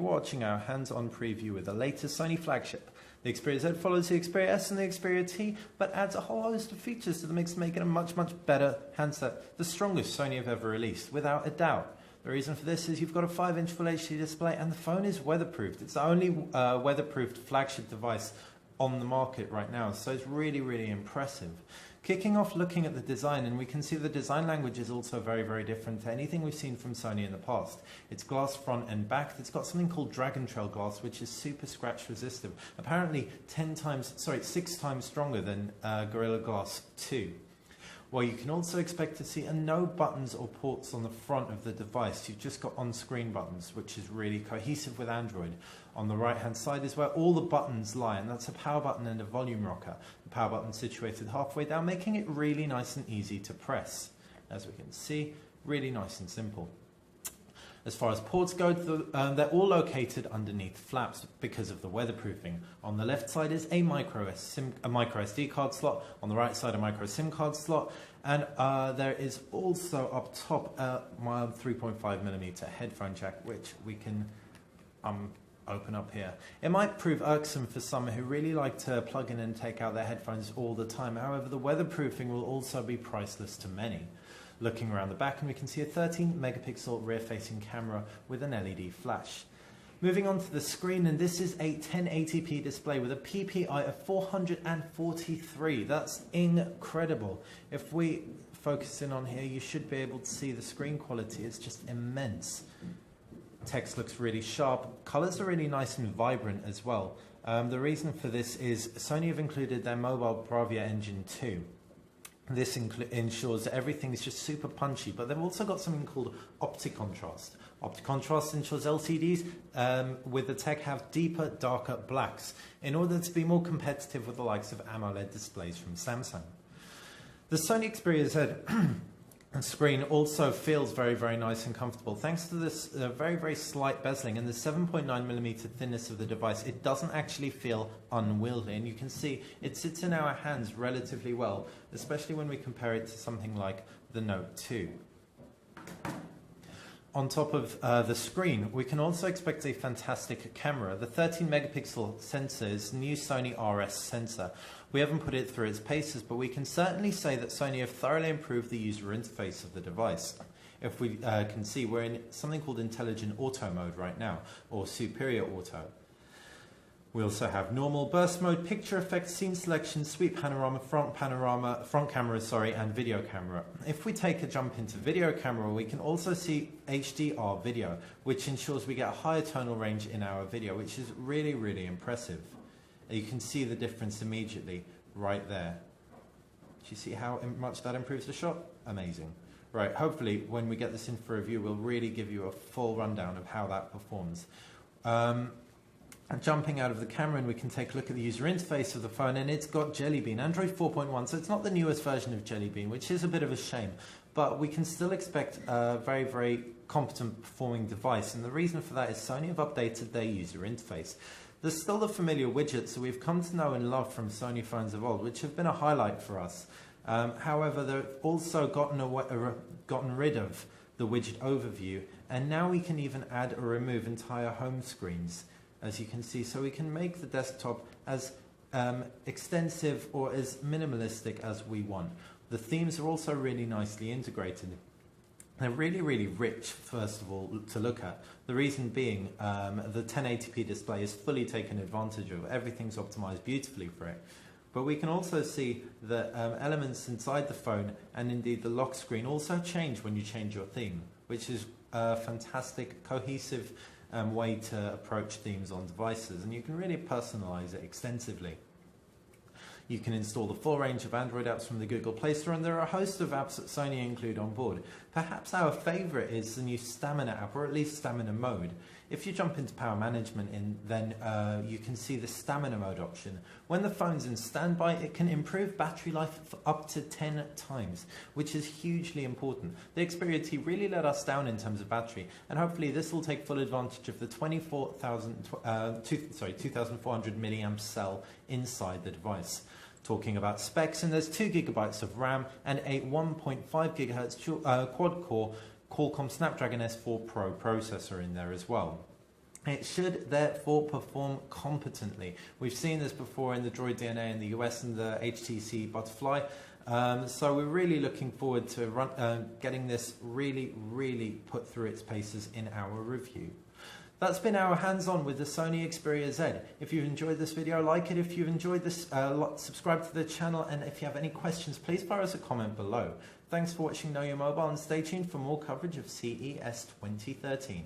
watching our hands-on preview with the latest Sony flagship. The Xperia Z follows the Xperia S and the Xperia T, but adds a whole host of features to the mix to make it a much better handset, the strongest Sony have ever released, without a doubt. The reason for this is you've got a 5-inch Full HD display and the phone is weatherproofed. It's the only weatherproofed flagship device on the market right now, so it's really impressive. Kicking off looking at the design, and we can see the design language is also very different to anything we've seen from Sony in the past. It's glass front and back. It's got something called Dragon Trail glass, which is super scratch resistant. Apparently 6 times stronger than Gorilla Glass 2. Well, you can also expect to see no buttons or ports on the front of the device. You've just got on-screen buttons, which is really cohesive with Android. On the right-hand side is where all the buttons lie, and that's a power button and a volume rocker. The power button situated halfway down, making it really nice and easy to press. As we can see, really nice and simple. As far as ports go, they're all located underneath flaps because of the weatherproofing. On the left side is a micro SD card slot, on the right side a micro SIM card slot, and there is also up top a mild 3.5mm headphone jack, which we can open up here. It might prove irksome for some who really like to plug in and take out their headphones all the time. However, the weatherproofing will also be priceless to many. Looking around the back, and we can see a 13-megapixel rear-facing camera with an LED flash. Moving on to the screen, and this is a 1080p display with a PPI of 443. That's incredible. If we focus in on here, you should be able to see the screen quality. It's just immense. Text looks really sharp. Colors are really nice and vibrant as well. The reason for this is Sony have included their mobile Bravia engine too. This ensures that everything is just super punchy, but they've also got something called optic contrast. Optic contrast ensures LCDs with the tech have deeper, darker blacks in order to be more competitive with the likes of AMOLED displays from Samsung. The Sony Xperia Z screen also feels very nice and comfortable. Thanks to this very slight bezeling and the 7.9mm thinness of the device, it doesn't actually feel unwieldy, and you can see it sits in our hands relatively well, especially when we compare it to something like the Note 2. On top of the screen, we can also expect a fantastic camera. The 13-megapixel sensor is new Sony RS sensor. We haven't put it through its paces, but we can certainly say that Sony have thoroughly improved the user interface of the device. If we can see, we're in something called Intelligent Auto mode right now, or Superior Auto. We also have normal, burst mode, picture effect, scene selection, sweep panorama, front camera, and video camera. If we take a jump into video camera, we can also see HDR video, which ensures we get a higher tonal range in our video, which is really impressive. You can see the difference immediately right there. Do you see how much that improves the shot? Amazing. Right, hopefully when we get this in for review, we'll really give you a full rundown of how that performs. Jumping out of the camera, and we can take a look at the user interface of the phone, and it's got Jelly Bean, Android 4.1, so it's not the newest version of Jelly Bean, which is a bit of a shame, but we can still expect a very competent performing device, and the reason for that is Sony have updated their user interface. There's still the familiar widgets that we've come to know and love from Sony phones of old, which have been a highlight for us. However, they've also gotten rid of the widget overview, and now we can even add or remove entire home screens, as you can see, so we can make the desktop as extensive or as minimalistic as we want. The themes are also really nicely integrated. They're really rich, first of all, to look at. The reason being, the 1080p display is fully taken advantage of. Everything's optimized beautifully for it. But we can also see that elements inside the phone, and indeed the lock screen, also change when you change your theme, which is a fantastic, cohesive way to approach themes on devices, and you can really personalize it extensively. You can install the full range of Android apps from the Google Play Store, and there are a host of apps that Sony include on board. Perhaps our favorite is the new Stamina app, or at least Stamina mode. If you jump into power management, then you can see the Stamina mode option. When the phone's in standby, it can improve battery life for up to 10 times, which is hugely important. The Xperia T really let us down in terms of battery, and hopefully this will take full advantage of the 2,400 milliamp cell inside the device. Talking about specs, and there's 2 GB of RAM and a 1.5 GHz quad-core Qualcomm Snapdragon S4 Pro processor in there as well. It should therefore perform competently. We've seen this before in the Droid DNA in the US and the HTC Butterfly. So we're really looking forward to getting this really put through its paces in our review. That's been our hands-on with the Sony Xperia Z. If you've enjoyed this video, like it. If you've enjoyed this, subscribe to the channel. And if you have any questions, please fire us a comment below. Thanks for watching Know Your Mobile, and stay tuned for more coverage of CES 2013.